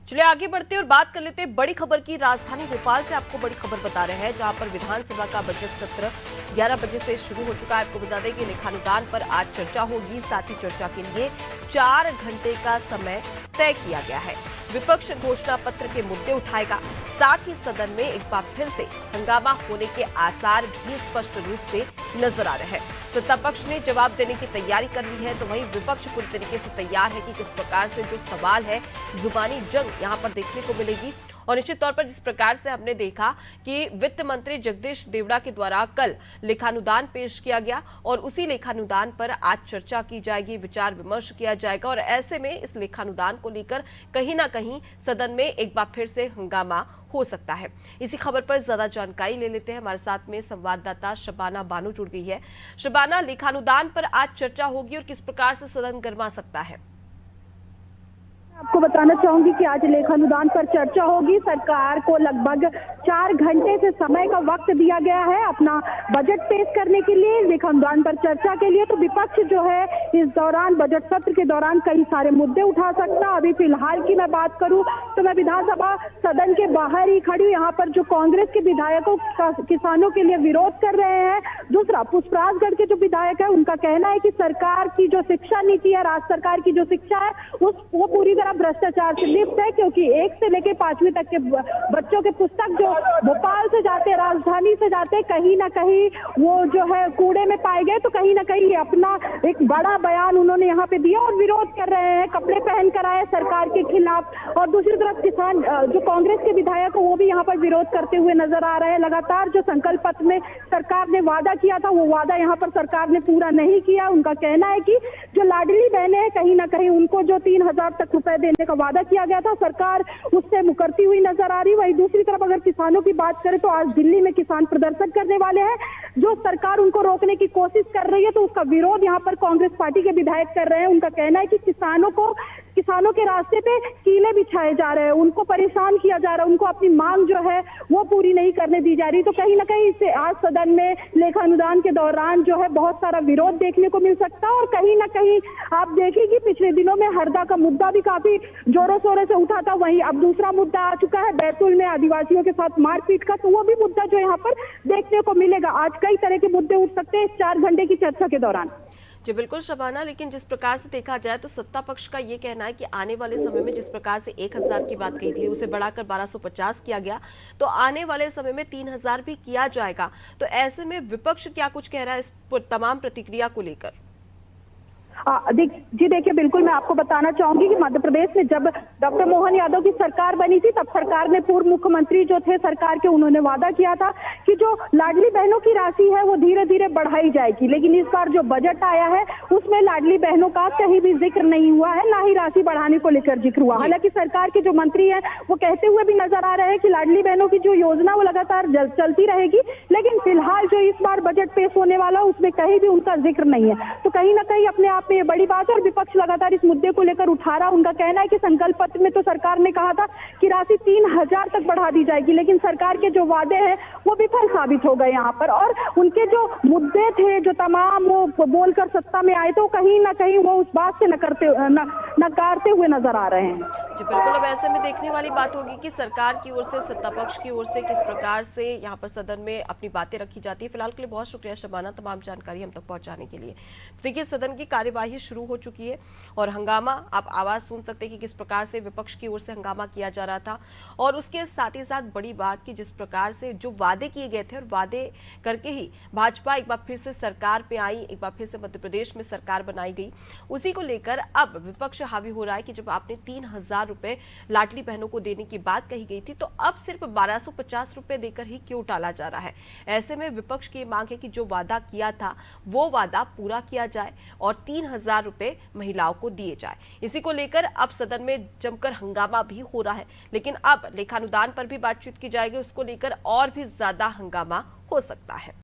चलिए आगे बढ़ते और बात कर लेते हैं बड़ी खबर की। राजधानी भोपाल से आपको बड़ी खबर बता रहे हैं, जहां पर विधानसभा का बजट सत्र 11 बजे से शुरू हो चुका है। आपको बता दें कि लेखानुदान पर आज चर्चा होगी। साथ ही चर्चा के लिए 4 घंटे का समय तय किया गया है। विपक्ष घोषणा पत्र के मुद्दे उठाएगा। साथ ही सदन में एक बार फिर से हंगामा होने के आसार भी स्पष्ट रूप से नजर आ रहे हैं। सत्ता पक्ष ने जवाब देने की तैयारी कर ली है, तो वहीं विपक्ष पूरी तरीके से तैयार है कि किस प्रकार से जो सवाल है, जुबानी जंग यहां पर देखने को मिलेगी। और निश्चित तौर पर जिस प्रकार से हमने देखा कि वित्त मंत्री जगदीश देवड़ा के द्वारा कल लेखानुदान पेश किया गया और उसी लेखानुदान पर आज चर्चा की जाएगी, विचार विमर्श किया जाएगा। और ऐसे में इस लेखानुदान को लेकर कहीं ना कहीं सदन में एक बार फिर से हंगामा हो सकता है। इसी खबर पर ज्यादा जानकारी ले लेते हैं। हमारे साथ में संवाददाता शबाना बानू जुड़ गई है। शबाना, लेखानुदान पर आज चर्चा होगी और किस प्रकार से सदन गर्मा सकता है? आपको बताना चाहूंगी कि आज लेखानुदान पर चर्चा होगी। सरकार को लगभग 4 घंटे से समय का वक्त दिया गया है अपना बजट पेश करने के लिए, लेखानुदान पर चर्चा के लिए। तो विपक्ष जो है इस दौरान, बजट सत्र के दौरान कई सारे मुद्दे उठा सकता। अभी फिलहाल की मैं बात करूं तो मैं विधानसभा सदन के बाहर ही खड़ी हूं। यहाँ पर जो कांग्रेस के विधायकों किसानों के लिए विरोध कर रहे हैं। दूसरा, पुष्पराजगढ़ के जो विधायक है उनका कहना है कि सरकार की जो शिक्षा नीति है, राज्य सरकार की जो शिक्षा है वो पूरी भ्रष्टाचार से लिप्त है, क्योंकि 1 से लेकर 5वीं तक के बच्चों के पुस्तक जो भोपाल से जाते, राजधानी से जाते, कहीं ना कहीं वो जो है कूड़े में पाए गए। तो कहीं ना कहीं अपना एक बड़ा बयान उन्होंने यहाँ पे दिया और विरोध कर रहे हैं, कपड़े पहन कर आए सरकार के खिलाफ। और दूसरी तरफ किसान जो कांग्रेस के विधायक है वो भी यहाँ पर विरोध करते हुए नजर आ रहे हैं। लगातार जो संकल्प पत्र में सरकार ने वादा किया था, वो वादा यहाँ पर सरकार ने पूरा नहीं किया। उनका कहना है कि जो लाडली बहनें हैं, कहीं ना कहीं उनको जो 3000 तक रुपए देने का वादा किया गया था, सरकार उससे मुकरती हुई नजर आ रही। वहीं दूसरी तरफ अगर किसानों की बात करें तो आज दिल्ली में किसान प्रदर्शन करने वाले हैं। जो सरकार उनको रोकने की कोशिश कर रही है, तो उसका विरोध यहाँ पर कांग्रेस पार्टी के विधायक कर रहे हैं। उनका कहना है कि किसानों के रास्ते पे कीले बिछाए जा रहे हैं, उनको परेशान किया जा रहा है, उनको अपनी मांग जो है वो पूरी नहीं करने दी जा रही। तो कहीं ना कहीं इससे आज सदन में लेखानुदान के दौरान जो है बहुत सारा विरोध देखने को मिल सकता है। और कहीं ना कहीं आप देखें कि पिछले दिनों में हरदा का मुद्दा भी काफी जोरों शोरों से उठा था। वहीं अब दूसरा मुद्दा आ चुका है बैतूल में आदिवासियों के साथ मारपीट का, तो वो भी मुद्दा जो यहाँ पर देखने को मिलेगा। आज कई तरह के मुद्दे उठ सकते हैं इस 4 घंटे की चर्चा के दौरान। जी बिल्कुल शबाना, लेकिन जिस प्रकार से देखा जाए तो सत्ता पक्ष का ये कहना है कि आने वाले समय में जिस प्रकार से 1000 की बात कही थी उसे बढ़ाकर 1250 किया गया, तो आने वाले समय में 3000 भी किया जाएगा। तो ऐसे में विपक्ष क्या कुछ कह रहा है इस तमाम प्रतिक्रिया को लेकर? जी देखिए, बिल्कुल मैं आपको बताना चाहूंगी कि मध्य प्रदेश में जब डॉक्टर मोहन यादव की सरकार बनी थी, तब सरकार ने, पूर्व मुख्यमंत्री जो थे सरकार के, उन्होंने वादा किया था कि जो लाडली बहनों की राशि है वो धीरे धीरे बढ़ाई जाएगी। लेकिन इस बार जो बजट आया है उसमें लाडली बहनों का कहीं भी जिक्र नहीं हुआ है, ना ही राशि बढ़ाने को लेकर जिक्र हुआ। हालांकि सरकार के जो मंत्री है वो कहते हुए भी नजर आ रहे हैं कि लाडली बहनों की जो योजना वो लगातार चलती रहेगी। लेकिन फिलहाल जो इस बार बजट पेश होने वाला उसमें कहीं भी उनका जिक्र नहीं है। तो कहीं ना कहीं अपने आप में ये बड़ी बात है और विपक्ष लगातार इस मुद्दे को लेकर उठा रहा। उनका कहना है कि संकल्प पत्र में तो सरकार ने कहा था कि राशि 3000 तक बढ़ा दी जाएगी, लेकिन सरकार के जो वादे हैं वो विफल साबित हो गए यहाँ पर। और उनके जो मुद्दे थे, जो तमाम वो बोलकर सत्ता में आए, तो कहीं ना कहीं वो उस बात से नकारते हुए नजर आ रहे हैं। जी बिल्कुल, अब ऐसे में देखने वाली बात होगी कि सरकार की ओर से, सत्ता पक्ष की ओर से किस प्रकार से यहाँ पर सदन में अपनी बातें रखी जाती है। फिलहाल के लिए बहुत शुक्रिया शबाना, तमाम जानकारी हम तक पहुंचाने के लिए। तो देखिए, सदन की कार्यवाही शुरू हो चुकी है और हंगामा, आप आवाज सुन सकते हैं कि किस प्रकार से विपक्ष की ओर से हंगामा किया जा रहा था। और उसके साथ ही साथ बड़ी बात कि जिस प्रकार से जो वादे किए गए थे और वादे करके ही भाजपा एक बार फिर से सरकार पे आई, एक बार फिर से मध्य प्रदेश में सरकार बनाई गई, उसी को लेकर अब विपक्ष हावी हो रहा है कि जब आपने 3000 रुपए लाडली बहनों को देने की बात कही गई थी, तो अब सिर्फ 1250 रुपए देकर ही क्यों टाला जा रहा है। ऐसे में विपक्ष की मांग है कि जो वादा किया था वो वादा पूरा किया जाए और 3000 रुपए महिलाओं को दिए जाए। इसी को लेकर अब सदन में जमकर हंगामा भी हो रहा है। लेकिन अब लेखानुदान पर भी बातचीत की जाएगी, उसको लेकर और भी ज्यादा हंगामा हो सकता है।